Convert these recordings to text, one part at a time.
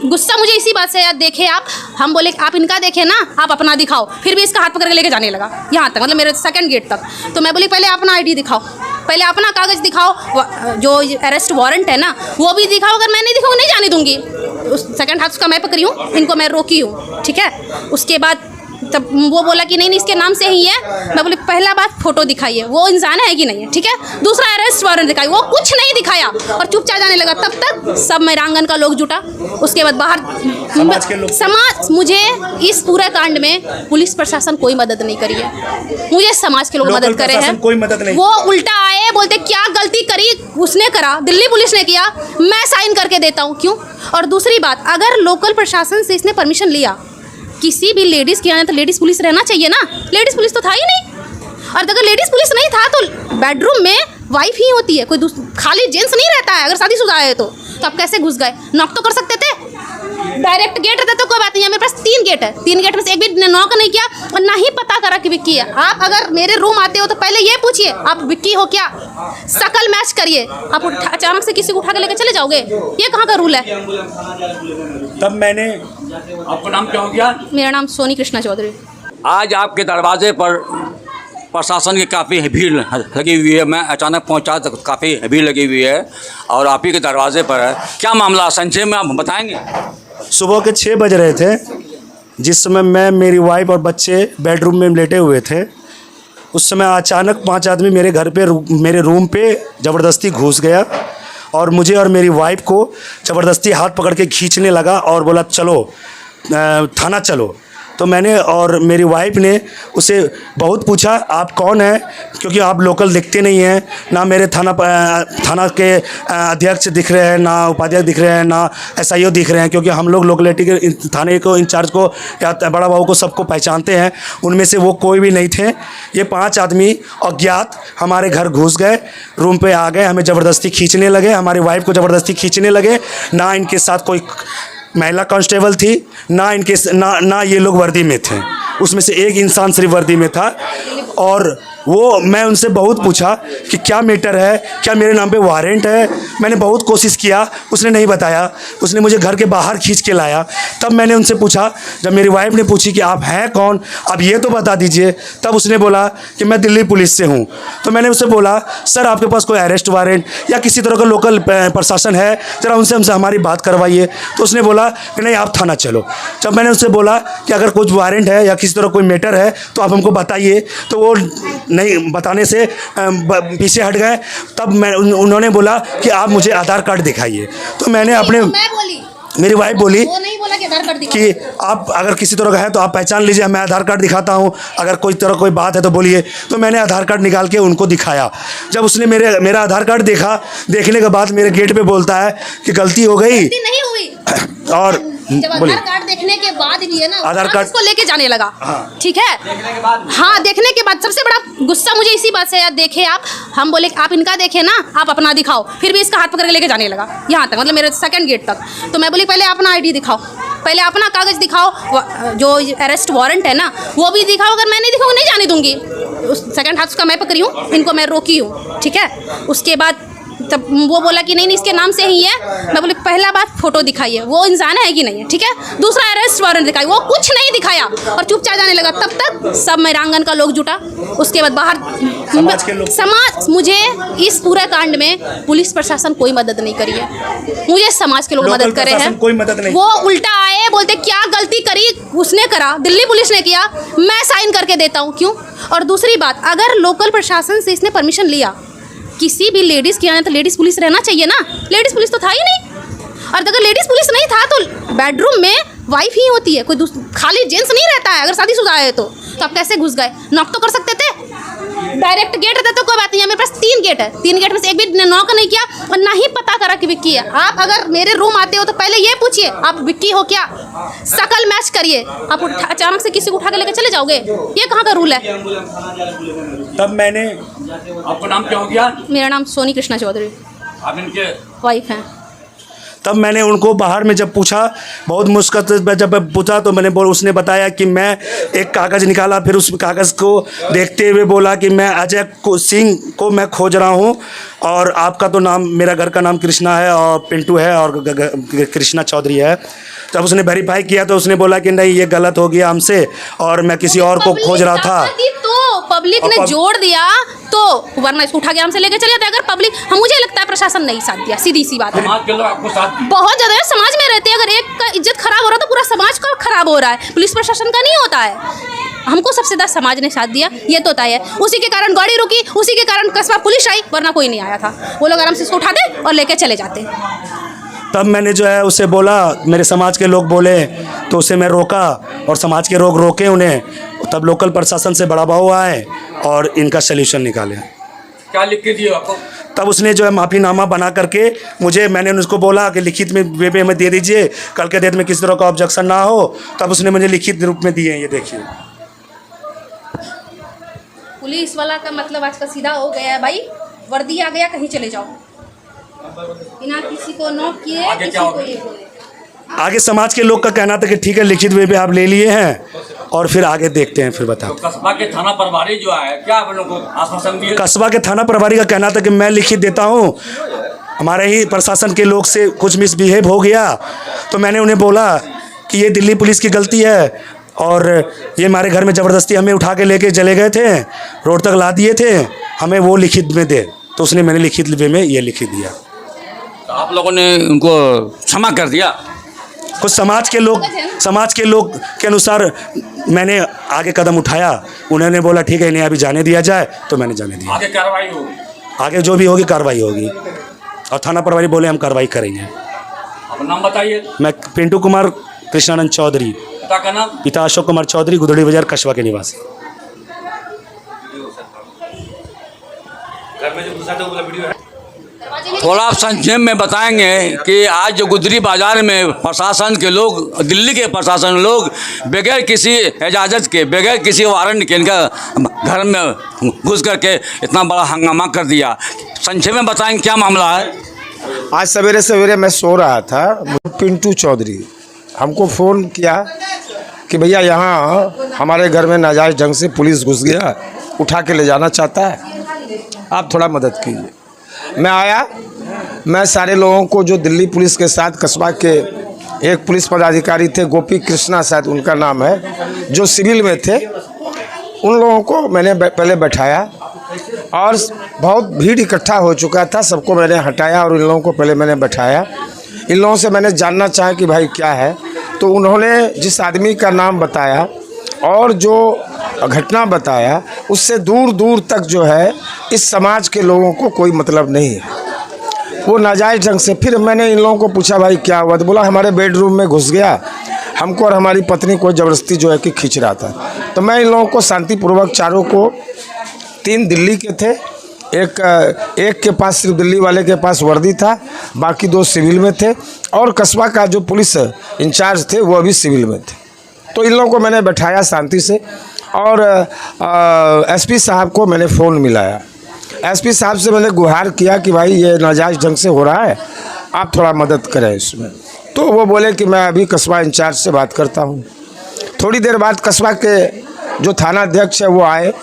गुस्सा मुझे इसी बात से यार, देखे आप, हम बोले आप इनका देखे ना, आप अपना दिखाओ, फिर भी इसका हाथ पकड़ के लेके जाने लगा यहाँ तक, मतलब मेरे सेकंड गेट तक। तो मैं बोली पहले अपना आईडी दिखाओ, पहले अपना कागज़ दिखाओ, जो अरेस्ट वारंट है ना वो भी दिखाओ, अगर मैं नहीं दिखाऊँ नहीं जाने दूंगी। उस सेकंड हाथ का मैं पकड़ी हूँ, इनको मैं रोकी हूँ, ठीक है। उसके बाद तब वो बोला कि नहीं इसके नाम से ही है। मैं बोली पहला बात फ़ोटो दिखाइए, वो इंसान है कि नहीं है, ठीक है। दूसरा अरेस्ट वारंट दिखाइए, वो कुछ नहीं दिखाया और चुपचाप जाने लगा। तब तक सब मेरांगन का लोग जुटा, उसके बाद बाहर समाज के लोग, समाज, मुझे इस पूरे कांड में पुलिस प्रशासन कोई मदद नहीं करी है, मुझे समाज के लोग मदद करे हैं, कोई मदद नहीं। वो उल्टा आए बोलते क्या गलती करी उसने करा, दिल्ली पुलिस ने किया, मैं साइन करके देता हूँ, क्यों। और दूसरी बात, अगर लोकल प्रशासन से इसने परमिशन लिया, किसी भी लेडीज़ के यहाँ तो लेडीज़ पुलिस रहना चाहिए ना, लेडीज़ पुलिस तो था ही नहीं। और अगर लेडीज़ पुलिस नहीं था तो बेडरूम में वाइफ ही होती है, कोई खाली जेंट्स नहीं रहता है अगर शादीशुदा है तो आप कैसे घुस गए। नॉक तो कर सकते थे, डायरेक्ट गेट रहता तो कोई बात नहीं है। मेरे पास 3 गेट है, 3 गेट में से एक भी नॉक नहीं किया और ना ही पता करा कि विक्की है। आप अगर मेरे रूम आते हो तो पहले ये पूछिए आप विक्की हो क्या, शकल मैच करिए। आप अचानक से किसी को उठा के लेकर चले जाओगे, ये कहाँ का रूल है। तब मैंने, आपका नाम क्या हो गया? मेरा नाम सोनी कृष्णा चौधरी। आज आपके दरवाजे पर प्रशासन की काफ़ी भीड़ लगी हुई है। मैं अचानक पहुंचा तो काफ़ी भीड़ लगी हुई है और आप ही के दरवाजे पर है। क्या मामला संक्षेप में आप बताएंगे? सुबह के 6 बज रहे थे, जिस समय मैं, मेरी वाइफ और बच्चे बेडरूम में लेटे हुए थे। उस समय अचानक 5 आदमी मेरे घर पे, मेरे रूम पे ज़बरदस्ती घुस गया और मुझे और मेरी वाइफ को ज़बरदस्ती हाथ पकड़ के खींचने लगा और बोला चलो थाना चलो। तो मैंने और मेरी वाइफ ने उसे बहुत पूछा आप कौन हैं, क्योंकि आप लोकल दिखते नहीं हैं, ना मेरे थाना के अध्यक्ष दिख रहे हैं, ना उपाध्यक्ष दिख रहे हैं, ना SIO दिख रहे हैं, क्योंकि हम लोग लोकलिटी के थाने को इंचार्ज को या बड़ा बाबू को सबको पहचानते हैं। उनमें से वो कोई भी नहीं थे। ये 5 आदमी अज्ञात हमारे घर घुस गए, रूम पे आ गए, हमें ज़बरदस्ती खींचने लगे, हमारी वाइफ को ज़बरदस्ती खींचने लगे। ना इनके साथ कोई महिला कांस्टेबल थी, ना ये लोग वर्दी में थे, उसमें से एक इंसान सिर्फ वर्दी में था। और वो, मैं उनसे बहुत पूछा कि क्या मैटर है, क्या मेरे नाम पे वारंट है। मैंने बहुत कोशिश किया, उसने नहीं बताया। उसने मुझे घर के बाहर खींच के लाया। तब मैंने उनसे पूछा, जब मेरी वाइफ ने पूछी कि आप हैं कौन, आप ये तो बता दीजिए, तब उसने बोला कि मैं दिल्ली पुलिस से हूँ। तो मैंने उससे बोला सर आपके पास कोई अरेस्ट वारंट या किसी तरह का लोकल प्रशासन है, ज़रा उनसे हमसे हमारी बात करवाइए। तो उसने बोला कि नहीं आप थाना चलो। जब मैंने उससे बोला कि अगर कुछ वारंट है या किसी तरह कोई मैटर है तो आप हमको बताइए, तो वो नहीं बताने से पीछे हट गए। तब उन्होंने बोला कि आप मुझे आधार कार्ड दिखाइए। तो मैंने अपने, मेरी वाइफ बोली वो नहीं बोला कि आधार कार्ड दिखाओ। कि आप अगर किसी तरह का है तो आप पहचान लीजिए, मैं आधार कार्ड दिखाता हूँ, अगर कोई तरह कोई बात है तो बोलिए। तो मैंने आधार कार्ड निकाल के उनको दिखाया। जब उसने मेरा आधार कार्ड देखा, देखने के बाद मेरे गेट पे बोलता है कि गलती हो गई, नहीं हुई। और जब आधार कार्ड देखने के बाद भी है ना, आधार कार्ड को लेके जाने लगा। हाँ। ठीक है, हाँ देखने के बाद सबसे बड़ा गुस्सा मुझे इसी बात से यार, देखे आप, हम बोले आप इनका देखे ना, आप अपना दिखाओ, फिर भी इसका हाथ पकड़ के लेके जाने लगा यहाँ तक, मतलब मेरे सेकंड गेट तक। तो मैं बोली पहले अपना आईडी दिखाओ, पहले अपना कागज़ दिखाओ, जो अरेस्ट वारंट है ना वो भी दिखाओ, अगर मैं नहीं दिखाऊँ नहीं जाने दूंगी। उस सेकंड हाथ का मैं पकड़ी हूँ, इनको मैं रोकी हूँ, ठीक है। उसके बाद तब वो बोला कि नहीं इसके नाम से ही है। मैं बोली पहला बात फ़ोटो दिखाइए, वो इंसान है कि नहीं है, ठीक है। दूसरा अरेस्ट वारंट दिखाइए, वो कुछ नहीं दिखाया और चुपचाप जाने लगा। तब तक सब मेरांगन का लोग जुटा, उसके बाद बाहर समाज के लोग, समाज, मुझे इस पूरे कांड में पुलिस प्रशासन कोई मदद नहीं करी है, मुझे समाज के लोग मदद करे हैं, कोई मदद नहीं। वो उल्टा आए बोलते क्या गलती करी उसने करा, दिल्ली पुलिस ने किया, मैं साइन करके देता हूँ, क्यों। और दूसरी बात, अगर लोकल प्रशासन से इसने परमिशन लिया, किसी भी लेडीज़ के यहाँ तो लेडीज़ पुलिस रहना चाहिए ना, लेडीज़ पुलिस तो था ही नहीं। और अगर लेडीज़ पुलिस नहीं था तो बेडरूम में वाइफ ही होती है, कोई खाली जेंट्स नहीं रहता है अगर शादीशुदा है तो आप कैसे घुस गए। नॉक तो कर सकते थे, डायरेक्ट गेट रहता तो कोई बात नहीं है। मेरे पास 3 गेट है, 3 गेट में से एक भी नॉक नहीं किया और ना ही पता करा कि विक्की है। आप अगर मेरे रूम आते हो तो पहले ये पूछिए आप विक्की हो क्या, शकल मैच करिए। आप अचानक से किसी को उठा के लेकर चले जाओगे, ये कहाँ का रूल है। तब मैंने, आपका नाम क्या हो गया? मेरा नाम सोनी कृष्णा चौधरी, आप इनके वाइफ हैं। तब मैंने उनको बाहर में जब पूछा, बहुत मुश्किल से जब पूछा तो मैंने उसने बताया कि मैं एक कागज़ निकाला, फिर उस कागज़ को देखते हुए बोला कि मैं अजय सिंह को मैं खोज रहा हूँ, और आपका तो नाम, मेरा घर का नाम कृष्णा है और पिंटू है और कृष्णा चौधरी है। जब उसने वेरीफाई किया तो उसने बोला कि नहीं, ये गलत हो गया हमसे और मैं किसी और को खोज रहा था। तो पब्लिक ने जोड़ दिया तो, वरना इसको उठा के हमसे लेके चले जाते। अगर पब्लिक, हम मुझे लगता है प्रशासन नहीं साथ दिया, सीधी सी बात है। समाज के लोग आपको साथ बहुत ज़्यादा समाज में रहते हैं, अगर एक का इज्जत खराब हो रहा है तो पूरा समाज का खराब हो रहा है, पुलिस प्रशासन का नहीं होता है। हमको सबसे ज़्यादा समाज ने साथ दिया, ये तो तय है। उसी के कारण गाड़ी रुकी, उसी के कारण कस्बा पुलिस आई, वरना कोई नहीं आया था। वो लोग आराम से इसको उठाते और लेके चले जाते। तब मैंने जो है उससे बोला, मेरे समाज के लोग बोले तो उसे मैं रोका और समाज के लोग रोके उन्हें। तब लोकल प्रशासन से बड़ा भाव आए और इनका सल्यूशन निकाले। क्या लिख के दिए आपको? तब उसने जो है माफ़ीनामा बना करके मुझे, मैंने उसको बोला कि लिखित में वे पे हमें दे दीजिए, कल के डेट में किसी तरह का ऑब्जेक्शन ना हो। तब उसने मुझे लिखित रूप में दिए, ये देखिए। पुलिस वाला का मतलब आज का सीधा हो गया है भाई, वर्दी आ गया, कहीं चले जाओ, बिना किसी को नोट किए, आगे किसी क्या को होगा? ये बोले। आगे समाज के लोग का कहना था कि ठीक है, लिखित वे पे आप ले लिए हैं और फिर आगे देखते हैं, फिर बताओ। तो कस्बा के थाना प्रभारी जो है, क्या आप लोगों को आश्वासन दिए? कस्बा के थाना प्रभारी का कहना था कि मैं लिखित देता हूँ, हमारे ही प्रशासन के लोग से कुछ मिसबिहेव हो गया। तो मैंने उन्हें बोला कि ये दिल्ली पुलिस की गलती है और ये हमारे घर में ज़बरदस्ती हमें उठा के लेके चले गए थे, रोड तक ला दिए थे, हमें वो लिखित में दे। तो उसने मैंने लिखित में ये लिखित दिया। तो आप लोगों ने उनको क्षमा कर दिया? कुछ समाज के लोग के अनुसार मैंने आगे कदम उठाया। उन्होंने बोला ठीक है, इन्हें अभी जाने दिया जाए, तो मैंने जाने दिया। आगे कार्रवाई होगी? आगे जो भी होगी कार्रवाई होगी, और थाना प्रभारी बोले हम कार्रवाई करेंगे। अपना नाम बताइए। मैं पिंटू कुमार कृष्णानंद चौधरी, पिता का नाम? पिता अशोक कुमार चौधरी, गुदड़ी बाजार कस्बा के निवासी। थोड़ा आप संक्षेप में बताएंगे कि आज जो गुदरी बाजार में प्रशासन के लोग, दिल्ली के प्रशासन लोग बगैर किसी इजाज़त के, बगैर किसी वारंट के इनका घर में घुस करके इतना बड़ा हंगामा कर दिया, संक्षेप में बताएंगे क्या मामला है? आज सवेरे सवेरे मैं सो रहा था, पिंटू चौधरी हमको फ़ोन किया कि भैया यहाँ हमारे घर में नाजायज़ ढंग से पुलिस घुस गया, उठा के ले जाना चाहता है, आप थोड़ा मदद कीजिए। मैं आया, मैं सारे लोगों को, जो दिल्ली पुलिस के साथ कस्बा के एक पुलिस पदाधिकारी थे, गोपी कृष्णा शायद उनका नाम है, जो सिविल में थे, उन लोगों को मैंने पहले बैठाया और बहुत भीड़ इकट्ठा हो चुका था, सबको मैंने हटाया और इन लोगों को पहले मैंने बैठाया। इन लोगों से मैंने जानना चाहा कि भाई क्या है, तो उन्होंने जिस आदमी का नाम बताया और जो घटना बताया, उससे दूर दूर तक जो है इस समाज के लोगों को कोई मतलब नहीं है, वो नाजायज़ ढंग से। फिर मैंने इन लोगों को पूछा भाई क्या हुआ, तो बोला हमारे बेडरूम में घुस गया, हमको और हमारी पत्नी को ज़बरदस्ती जो है कि खींच रहा था। तो मैं इन लोगों को शांतिपूर्वक, चारों को, 3 दिल्ली के थे, एक के पास, सिर्फ दिल्ली वाले के पास वर्दी था, बाकी 2 सिविल में थे, और कस्बा का जो पुलिस इंचार्ज थे वो अभी सिविल में थे। तो इन लोगों को मैंने बैठाया शांति से और एसपी साहब को मैंने फ़ोन मिलाया। एसपी साहब से मैंने गुहार किया कि भाई ये नाजायज़ ढंग से हो रहा है, आप थोड़ा मदद करें इसमें। तो वो बोले कि मैं अभी कस्बा इंचार्ज से बात करता हूँ। थोड़ी देर बाद कस्बा के जो थाना अध्यक्ष है वो आए,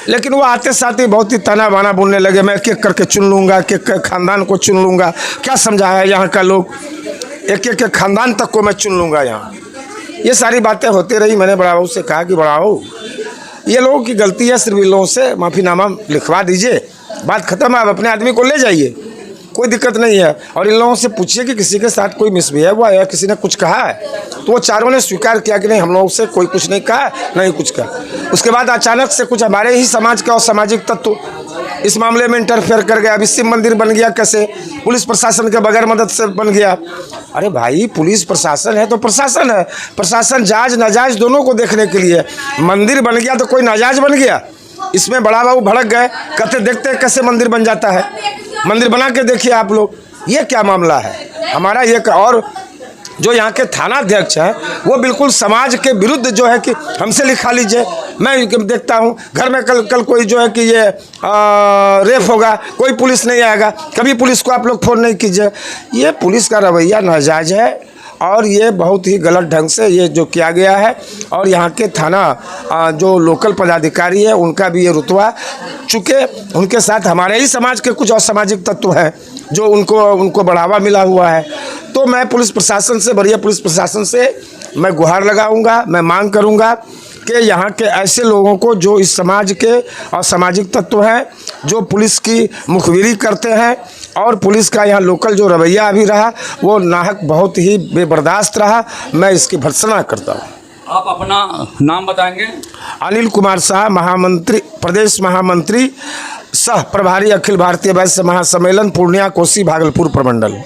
लेकिन वो आते साथ ही बहुत ही तना बाना बोलने लगे, मैं एक एक करके चुन लूँगा, एक ख़ानदान को चुन लूँगा। क्या समझाया यहाँ का लोग, एक एक ख़ानदान तक को मैं चुन लूँगा यहाँ। ये सारी बातें होती रही। मैंने बड़ा बाबू से कहा कि बड़ा बाबू, ये लोगों की गलती है, सिर्फ इन लोगों से माफ़ीनामा लिखवा दीजिए, बात ख़त्म है, आप अपने आदमी को ले जाइए, कोई दिक्कत नहीं है। और इन लोगों से पूछिए कि किसी के साथ कोई मिसबिहेव हुआ है या किसी ने कुछ कहा है। तो वो चारों ने स्वीकार किया कि नहीं, हम लोगों से कोई कुछ नहीं कहा, नहीं कुछ कहा। उसके बाद अचानक से कुछ हमारे ही समाज का और सामाजिक तत्व इस मामले में इंटरफेयर कर गया। अभी शिव मंदिर बन गया, कैसे पुलिस प्रशासन के बगैर मदद से बन गया। अरे भाई, पुलिस प्रशासन है तो प्रशासन है, प्रशासन जायज़ नाजायज़ दोनों को देखने के लिए। मंदिर बन गया तो कोई नाजायज़ बन गया, इसमें बड़ा बाबू भड़क गए, कहते देखते हैं कैसे मंदिर बन जाता है, मंदिर बना के देखिए आप लोग, ये क्या मामला है हमारा ये। और जो यहाँ के थाना अध्यक्ष हैं वो बिल्कुल समाज के विरुद्ध जो है कि हमसे लिखा लीजिए, मैं देखता हूँ घर में कल कोई जो है कि ये रेप होगा, कोई पुलिस नहीं आएगा, कभी पुलिस को आप लोग फ़ोन नहीं कीजिए। ये पुलिस का रवैया नाजायज़ है और ये बहुत ही गलत ढंग से ये जो किया गया है। और यहाँ के थाना जो लोकल पदाधिकारी है उनका भी ये रुतबा, चूँकि उनके साथ हमारे ही समाज के कुछ असामाजिक तत्व हैं जो उनको बढ़ावा मिला हुआ है। तो मैं पुलिस प्रशासन से, बढ़िया पुलिस प्रशासन से मैं गुहार लगाऊंगा, मैं मांग करूंगा कि यहाँ के ऐसे लोगों को जो इस समाज के असामाजिक तत्व हैं, जो पुलिस की मुखबिरी करते हैं और पुलिस का यहाँ लोकल जो रवैया अभी रहा वो नाहक बहुत ही बेबर्दाश्त रहा, मैं इसकी भर्त्सना करता हूँ। आप अपना नाम बताएंगे? अनिल कुमार शाह, महामंत्री, प्रदेश महामंत्री, सह प्रभारी, अखिल भारतीय वैश्य महासम्मेलन, पूर्णिया, कोसी, भागलपुर प्रमंडल।